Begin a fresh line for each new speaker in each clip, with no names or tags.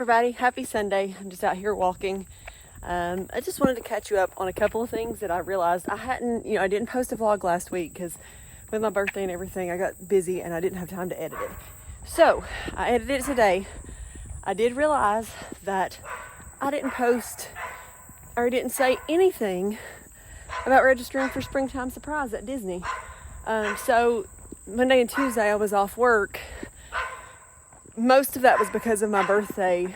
everybody, happy Sunday. I'm just out here walking. I just wanted to catch you up on a couple of things that I realized I didn't post a vlog last week because with my birthday and everything, I got busy and I didn't have time to edit it. So I edited it today. I did realize that I didn't post or didn't say anything about registering for Springtime Surprise at Disney. So Monday and Tuesday I was off work. Most of that was because of my birthday.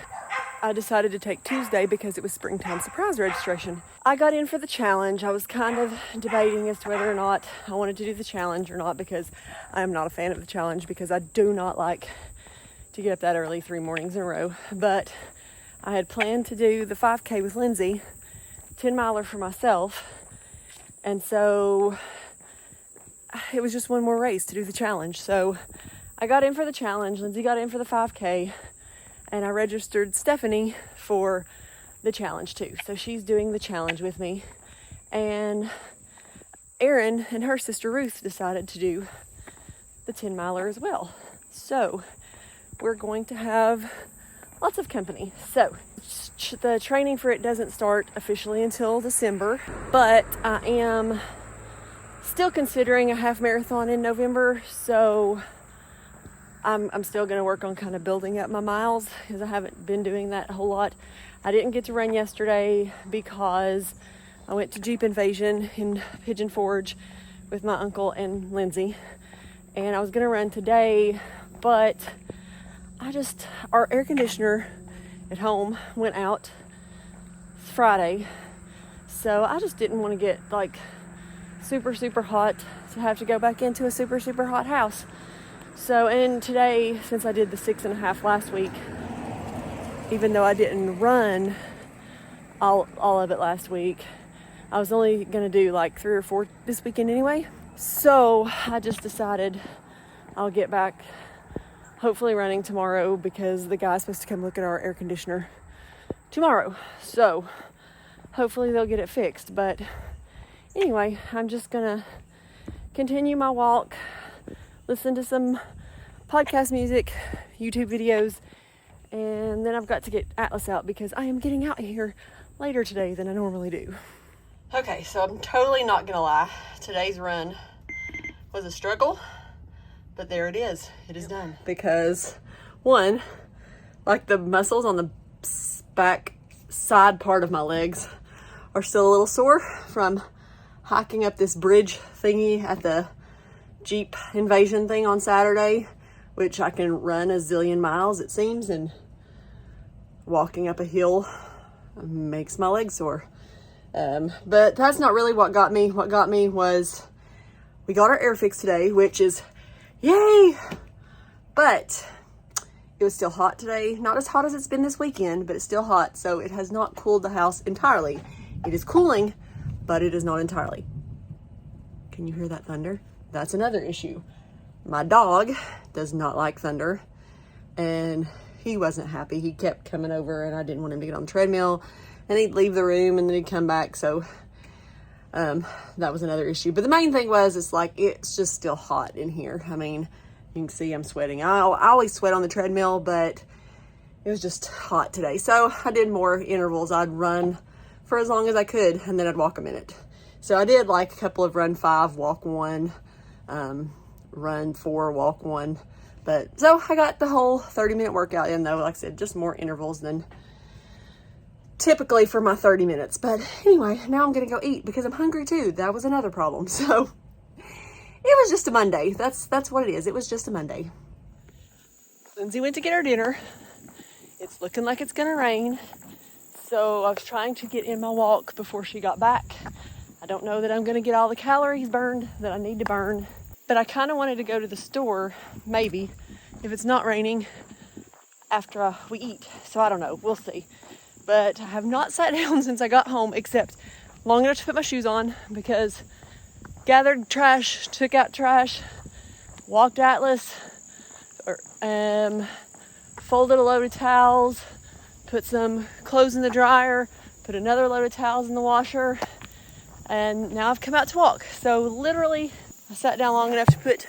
I decided to take Tuesday because it was Springtime Surprise registration. I got in for the challenge. I was kind of debating as to whether or not I wanted to do the challenge or not because I am not a fan of the challenge because I do not like to get up that early 3 mornings in a row. But I had planned to do the 5K with Lindsay, 10 miler for myself. And so it was just one more race to do the challenge. So I got in for the challenge. Lindsay got in for the 5K. And I registered Stephanie for the challenge too. So she's doing the challenge with me. And Erin and her sister Ruth decided to do the 10 miler as well. So we're going to have lots of company. So the training for it doesn't start officially until December, but I am still considering a half marathon in November. So I'm still going to work on kind of building up my miles because I haven't been doing that a whole lot. I didn't get to run yesterday because I went to Jeep Invasion in Pigeon Forge with my uncle and Lindsay. And I was going to run today, but our air conditioner at home went out Friday. So I just didn't want to get like super, super hot to have to go back into a super, super hot house. So, and today, since I did the 6.5 last week, even though I didn't run all of it last week, I was only going to do like 3 or 4 this weekend anyway. So I just decided I'll get back hopefully running tomorrow because the guy's supposed to come look at our air conditioner tomorrow. So hopefully they'll get it fixed. But anyway, I'm just going to continue my walk, listen to some podcast music, YouTube videos, and then I've got to get Atlas out because I am getting out here later today than I normally do. Okay, so I'm totally not gonna lie. Today's run was a struggle, but there it is. It is done. Because one, like the muscles on the back side part of my legs are still a little sore from hiking up this bridge thingy at the Jeep Invasion thing on Saturday, which I can run a zillion miles it seems, and walking up a hill makes my legs sore. But that's not really what got me. What got me was we got our air fix today, which is yay, but it was still hot today. Not as hot as it's been this weekend, but it's still hot, so it has not cooled the house entirely. It is cooling, but it is not entirely. Can you hear that thunder? That's another issue. My dog does not like thunder, and he wasn't happy. He kept coming over, and I didn't want him to get on the treadmill, and he'd leave the room, and then he'd come back, so that was another issue. But the main thing was, it's just still hot in here. I mean, you can see I'm sweating. I always sweat on the treadmill, but it was just hot today. So I did more intervals. I'd run for as long as I could, and then I'd walk a minute. So I did like a couple of run 5, walk 1, run 4, walk 1. But so I got the whole 30-minute workout in, though. Like I said, just more intervals than typically for my 30 minutes. But anyway, now I'm gonna go eat because I'm hungry too. That was another problem. So it was just a Monday. That's what it is. It was just a Monday. Lindsay went to get her dinner. It's looking like it's gonna rain. So I was trying to get in my walk before she got back. I don't know that I'm gonna get all the calories burned that I need to burn. But I kind of wanted to go to the store, maybe, if it's not raining, after we eat. So I don't know. We'll see. But I have not sat down since I got home, except long enough to put my shoes on, because gathered trash, took out trash, walked Atlas, folded a load of towels, put some clothes in the dryer, put another load of towels in the washer, and now I've come out to walk. So literally, I sat down long enough to put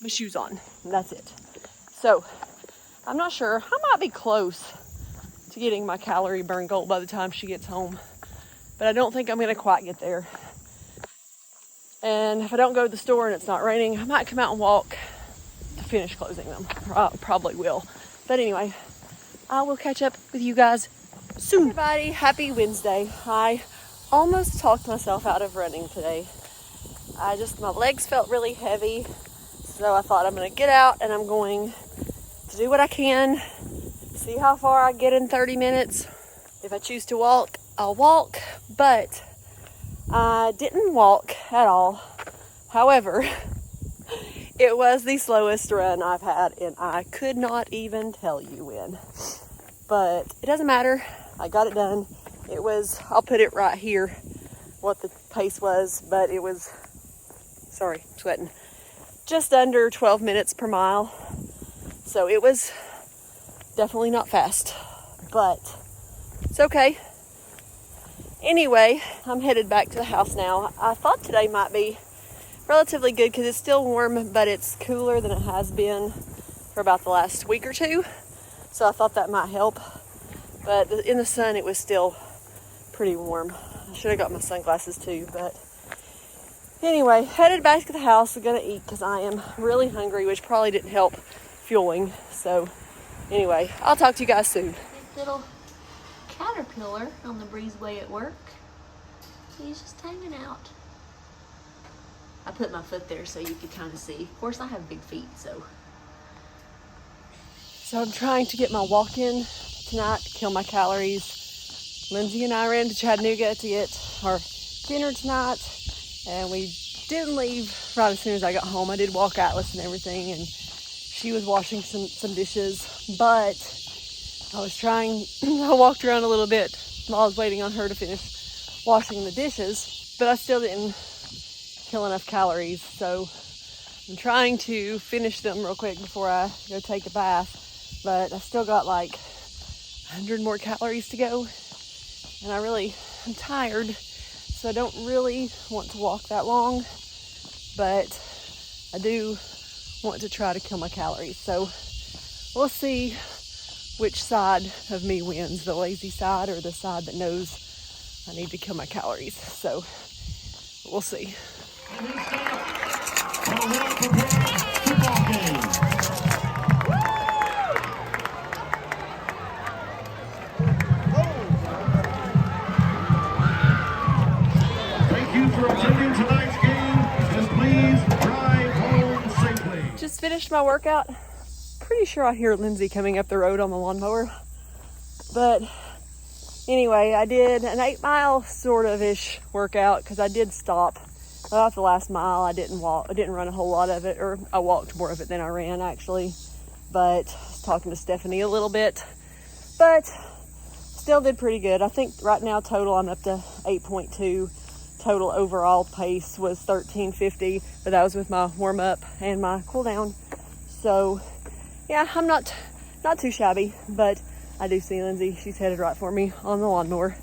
my shoes on, and that's it. So I'm not sure. I might be close to getting my calorie burn goal by the time she gets home, but I don't think I'm going to quite get there. And if I don't go to the store and it's not raining, I might come out and walk to finish closing them. I probably will. But anyway, I will catch up with you guys soon. Hey everybody, happy Wednesday. I almost talked myself out of running today. My legs felt really heavy, so I thought I'm going to get out and I'm going to do what I can, see how far I get in 30 minutes. If I choose to walk, I'll walk, but I didn't walk at all. However, it was the slowest run I've had, and I could not even tell you when. But it doesn't matter. I got it done. It was, I'll put it right here, what the pace was, but it was, sorry, sweating, just under 12 minutes per mile. So it was definitely not fast, but it's okay. Anyway, I'm headed back to the house now. I thought today might be relatively good because it's still warm, but it's cooler than it has been for about the last week or two. So I thought that might help. But in the sun, it was still pretty warm. I should have got my sunglasses too, but anyway, headed back to the house. I'm gonna eat because I am really hungry, which probably didn't help fueling. So anyway, I'll talk to you guys soon.
This little caterpillar on the breezeway at work, he's just hanging out. I put my foot there so you could kind of see. Of course, I have big feet, so
I'm trying to get my walk in tonight to kill my calories. Lindsay and I ran to Chattanooga to get our dinner tonight, and we didn't leave right as soon as I got home. I did walk Atlas and everything, and she was washing some dishes, but I was trying, I walked around a little bit while I was waiting on her to finish washing the dishes, but I still didn't kill enough calories, so I'm trying to finish them real quick before I go take a bath, but I still got like 100 more calories to go, and I'm tired, so I don't really want to walk that long, but I do want to try to kill my calories. So we'll see which side of me wins, the lazy side or the side that knows I need to kill my calories. So we'll see.
Thank you for attending tonight's game, and please drive home safely.
Just finished my workout. Pretty sure I hear Lindsay coming up the road on the lawnmower. But anyway, I did an 8-mile sort of ish workout because I did stop about the last mile. I didn't run a whole lot of it, or I walked more of it than I ran actually. But I was talking to Stephanie a little bit, but still did pretty good. I think right now total I'm up to 8.2. Total overall pace was 13:50, but that was with my warm up and my cool down. So yeah, I'm not too shabby, but I do see Lindsay. She's headed right for me on the lawnmower.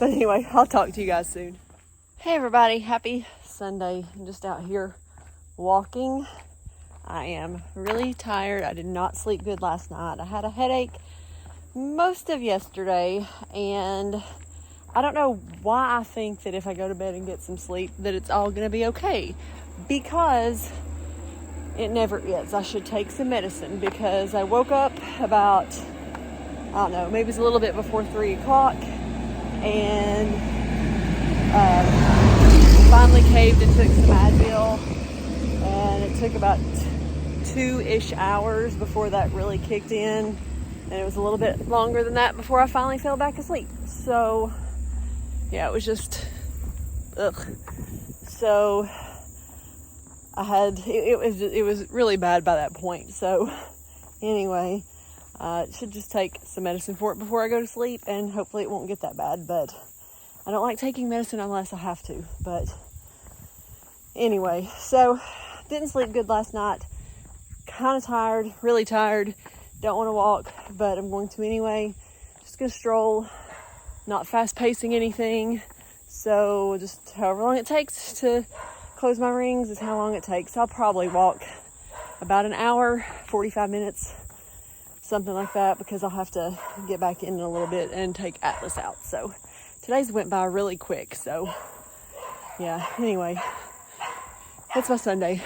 But anyway, I'll talk to you guys soon. Hey everybody, happy Sunday. I'm just out here walking. I am really tired. I did not sleep good last night. I had a headache most of yesterday, and I don't know why I think that if I go to bed and get some sleep that it's all gonna be okay, because it never is. I should take some medicine because I woke up about, I don't know, maybe it's a little bit before 3 o'clock, and finally caved and took some Advil, and it took about 2-ish hours before that really kicked in, and it was a little bit longer than that before I finally fell back asleep. So yeah, it was just ugh. So it was really bad by that point. So anyway, should just take some medicine for it before I go to sleep, and hopefully it won't get that bad. But I don't like taking medicine unless I have to. But anyway, so didn't sleep good last night. Kind of tired, really tired. Don't want to walk, but I'm going to anyway. Just gonna stroll, not fast pacing anything. So just however long it takes to close my rings is how long it takes. I'll probably walk about an hour, 45 minutes something like that, because I'll have to get back in a little bit and take Atlas out. So today's went by really quick. So yeah, anyway, that's my Sunday.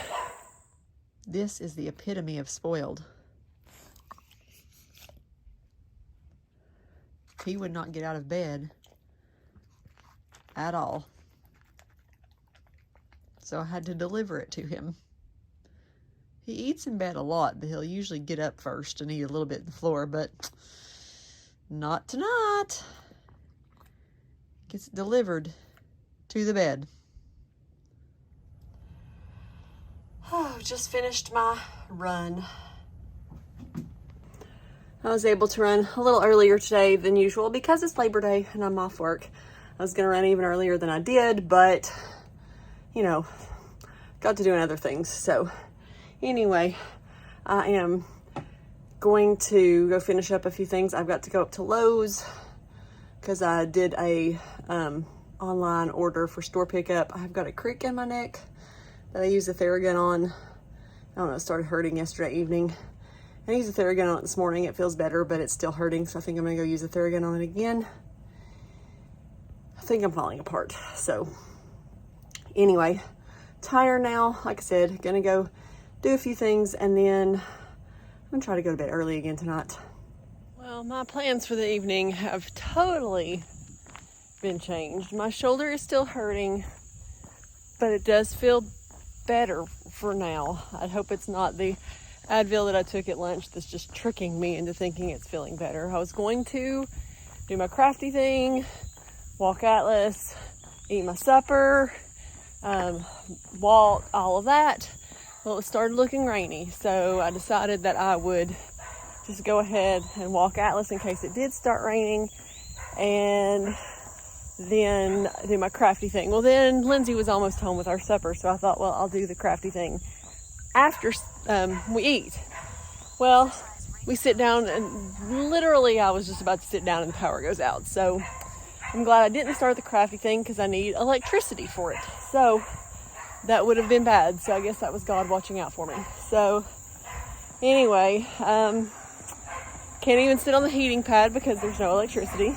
This is the epitome of spoiled. He would not get out of bed at all. So I had to deliver it to him. He eats in bed a lot, but he'll usually get up first and eat a little bit on the floor, but not tonight. Gets it delivered to the bed. Oh, just finished my run. I was able to run a little earlier today than usual because it's Labor Day and I'm off work. I was gonna run even earlier than I did, but you know, got to doing other things. So anyway, I am going to go finish up a few things. I've got to go up to Lowe's because I did a online order for store pickup. I've got a crick in my neck that I used the Theragun on. I don't know, it started hurting yesterday evening. I used the Theragun on it this morning. It feels better, but it's still hurting, so I think I'm gonna go use the Theragun on it again. I think I'm falling apart. So anyway, tired now. Like I said, gonna go do a few things, and then I'm gonna try to go to bed early again tonight. Well, my plans for the evening have totally been changed. My shoulder is still hurting, but it does feel better for now. I hope it's not the Advil that I took at lunch that's just tricking me into thinking it's feeling better. I was going to do my crafty thing, walk Atlas, eat my supper, walk, all of that. Well, it started looking rainy, so I decided that I would just go ahead and walk Atlas in case it did start raining, and then do my crafty thing. Well, then Lindsay was almost home with our supper, so I thought, well, I'll do the crafty thing after we eat. Well, we sit down, and literally I was just about to sit down and the power goes out. So I'm glad I didn't start the crafty thing because I need electricity for it. So that would have been bad. So I guess that was God watching out for me. So anyway, can't even sit on the heating pad because there's no electricity.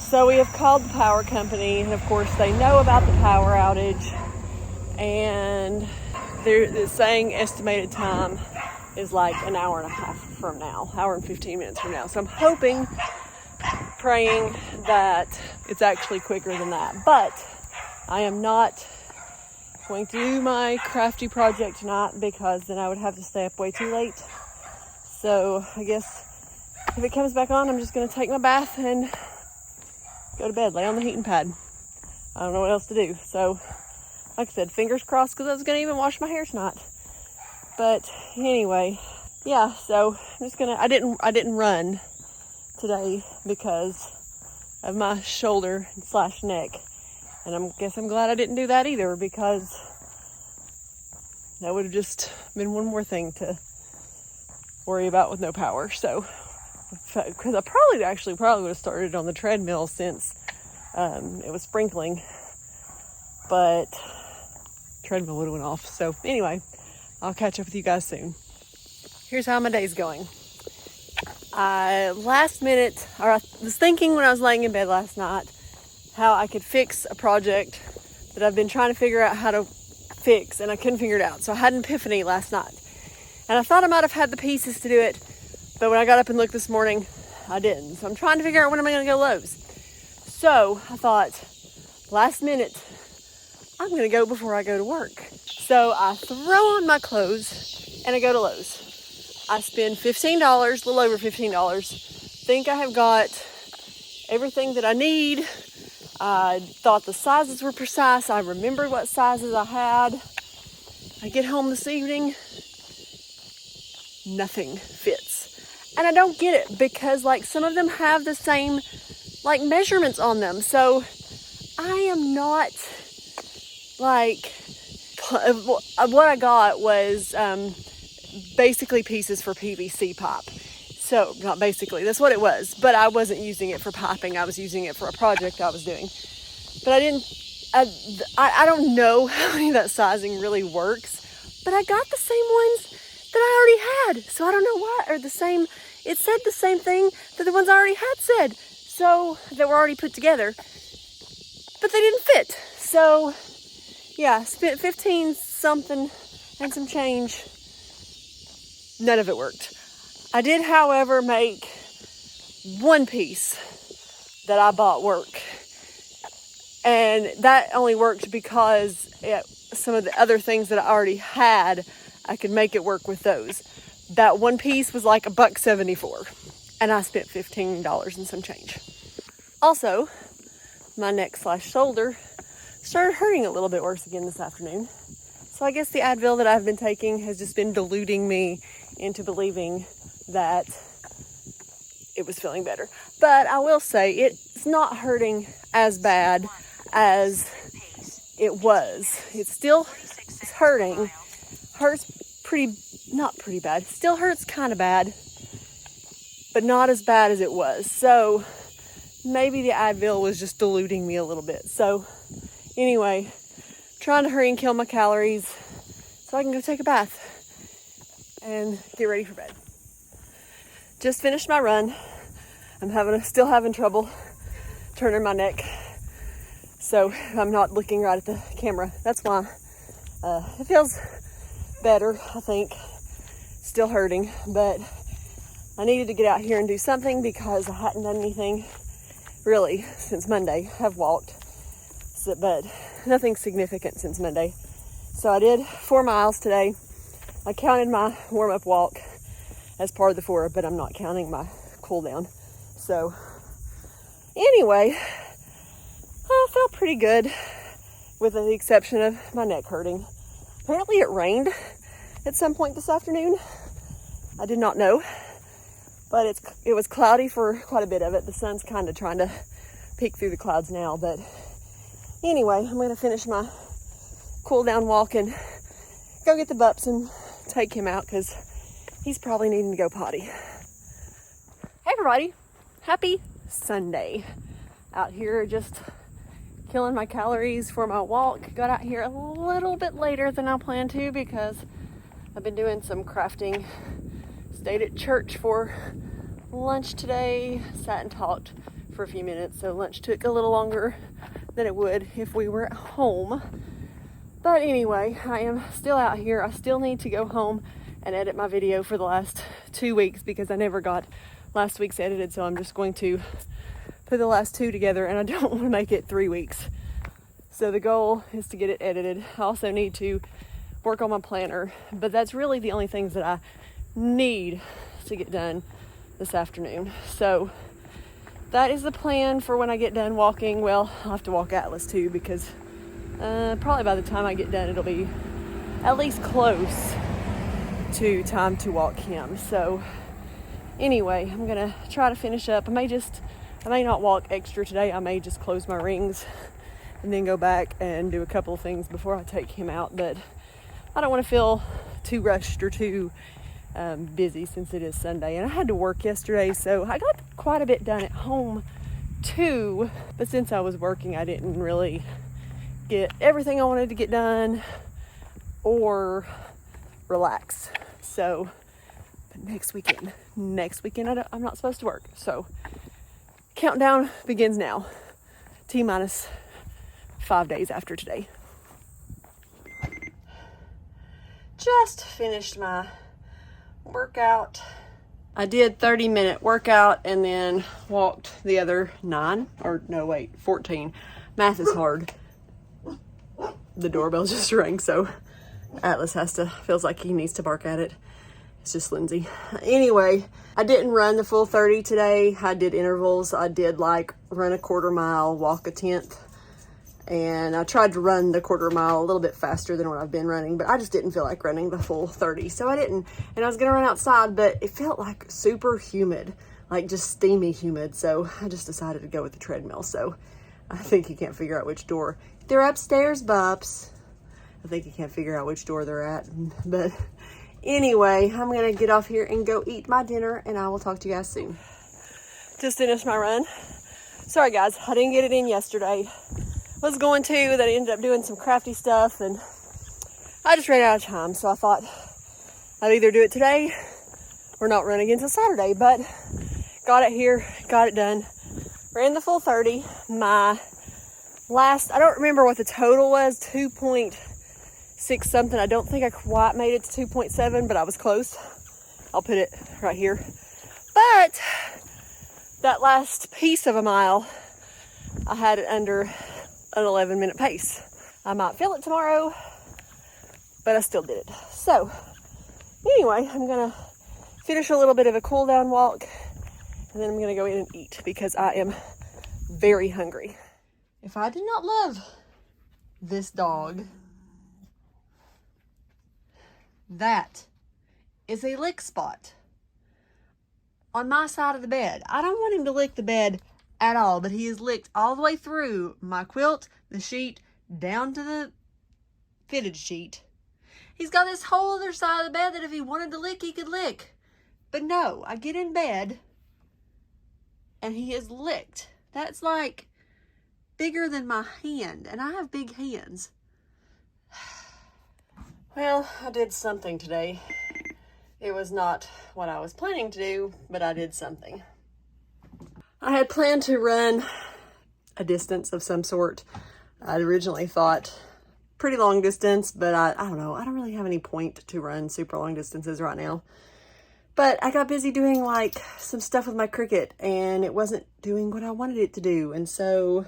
So we have called the power company, and of course they know about the power outage, and they're saying estimated time is like an hour and a half from now, hour and 15 minutes from now. So I'm hoping, praying that it's actually quicker than that. But I am not going to do my crafty project tonight because then I would have to stay up way too late. So I guess if it comes back on, I'm just going to take my bath and go to bed, lay on the heating pad. I don't know what else to do. So like I said, fingers crossed, because I was going to even wash my hair tonight. But anyway, yeah, so I'm just going to, I didn't run today because of my shoulder / neck. And I guess I'm glad I didn't do that either, because that would have just been one more thing to worry about with no power. So, because I probably would have started on the treadmill since it was sprinkling, but treadmill would have went off. So anyway, I'll catch up with you guys soon. Here's how my day's going. I was thinking when I was laying in bed last night how I could fix a project that I've been trying to figure out how to fix, and I couldn't figure it out. So I had an epiphany last night, and I thought I might have had the pieces to do it, but when I got up and looked this morning, I didn't. So I'm trying to figure out when am I going to go to Lowe's. So I thought, last minute, I'm going to go before I go to work. So I throw on my clothes and I go to Lowe's. I spend $15, a little over $15. Think I have got everything that I need. I thought the sizes were precise. I remembered what sizes I had. I get home this evening, nothing fits. And I don't get it, because like some of them have the same like measurements on them. So I am not like, what I got was basically pieces for PVC pipe. So not basically, that's what it was, but I wasn't using it for piping. I was using it for a project I was doing. But I don't know how any of that sizing really works, but I got the same ones that I already had. So I don't know why, or it said the same thing that the ones I already had said. So they were already put together, but they didn't fit. So yeah, spent 15 something and some change. None of it worked. I did, however, make one piece that I bought work. And that only worked because some of the other things that I already had, I could make it work with those. That one piece was like $1.74, and I spent $15 and some change. Also, my neck/shoulder started hurting a little bit worse again this afternoon. So I guess the Advil that I've been taking has just been deluding me into believing that it was feeling better. But I will say it's not hurting as bad as it was. It's still hurting. Not pretty bad. Still hurts kind of bad, but not as bad as it was. So maybe the Advil was just diluting me a little bit. So anyway, trying to hurry and kill my calories so I can go take a bath and get ready for bed. Just finished my run. I'm still having trouble turning my neck, so I'm not looking right at the camera. That's why it feels better, I think. Still hurting, but I needed to get out here and do something because I hadn't done anything really since Monday. I've walked, but nothing significant since Monday. So I did 4 miles today. I counted my warm-up walk as part of the 4, but I'm not counting my cool down. So anyway, I felt pretty good with the exception of my neck hurting. Apparently it rained at some point this afternoon. I did not know, but it was cloudy for quite a bit of it. The sun's kind of trying to peek through the clouds now, but anyway, I'm going to finish my cool down walk and go get the Bups and take him out because he's probably needing to go potty. Hey everybody, happy Sunday. Out here just killing my calories for my walk. Got out here a little bit later than I planned to because I've been doing some crafting. Stayed at church for lunch today, sat and talked for a few minutes, so lunch took a little longer than it would if we were at home. But anyway, I am still out here. I still need to go home and edit my video for the last 2 weeks because I never got last week's edited, so I'm just going to put the last 2 together, and I don't want to make it 3 weeks. So the goal is to get it edited. I also need to work on my planner, but that's really the only things that I need to get done this afternoon. So that is the plan for when I get done walking. Well, I'll have to walk Atlas too because probably by the time I get done it'll be at least close to time to walk him. So anyway, I'm gonna try to finish up. I may not walk extra today. I may just close my rings and then go back and do a couple of things before I take him out, but I don't want to feel too rushed or too busy since it is Sunday, and I had to work yesterday, so I got quite a bit done at home too, but since I was working I didn't really get everything I wanted to get done or relax. So but next weekend I'm not supposed to work, so countdown begins now. T-minus 5 days after today. Just finished my workout. I did 30-minute workout and then walked the other 14. Math is hard. The doorbell just rang, so Atlas feels like he needs to bark at it. It's just Lindsay. Anyway, I didn't run the full 30 today. I did intervals. I did run a 1/4 mile, walk a 1/10. And I tried to run the 1/4 mile a little bit faster than what I've been running, but I just didn't feel like running the full 30. So I didn't. And I was going to run outside, but it felt like super humid, like just steamy humid. So I just decided to go with the treadmill. So I think he can't figure out which door. They're upstairs, Bups. I think he can't figure out which door they're at. But anyway, I'm going to get off here and go eat my dinner, and I will talk to you guys soon. Just finished my run. Sorry, guys. I didn't get it in yesterday. Was going to, that I ended up doing some crafty stuff, and I just ran out of time, so I thought I'll either do it today or not run again until Saturday, but got it here, got it done. Ran the full 30. My last, I don't remember what the total was, 2.6 something. I don't think I quite made it to 2.7, but I was close. I'll put it right here. But that last piece of a mile, I had it under an 11-minute pace. I might feel it tomorrow, but I still did it. So anyway, I'm gonna finish a little bit of a cool down walk, and then I'm gonna go in and eat because I am very hungry. If I did not love this dog, that is a lick spot on my side of the bed. I don't want him to lick the bed at all, but he has licked all the way through my quilt, the sheet, down to the fitted sheet. He's got this whole other side of the bed that if he wanted to lick, he could lick. But no, I get in bed and he is licked. That's like bigger than my hand, and I have big hands. Well, I did something today. It was not what I was planning to do, but I did something. I had planned to run a distance of some sort. I'd originally thought pretty long distance, but I don't know. I don't really have any point to run super long distances right now. But I got busy doing like some stuff with my Cricut, and it wasn't doing what I wanted it to do. And so,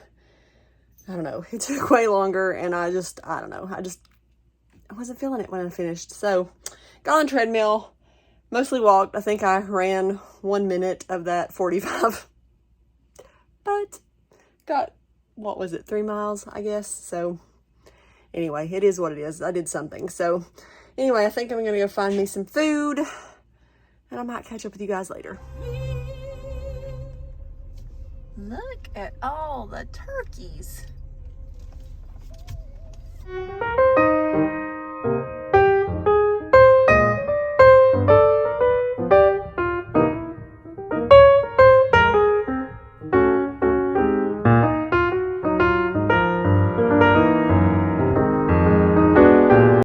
I don't know. It took way longer, and I don't know. I wasn't feeling it when I finished. So, got on the treadmill, mostly walked. I think I ran 1 minute of that 45. But got, what was it, 3 miles, I guess. So anyway, it is what it is. I did something. So anyway, I think I'm going to go find me some food, and I might catch up with you guys later.
Look at all the turkeys.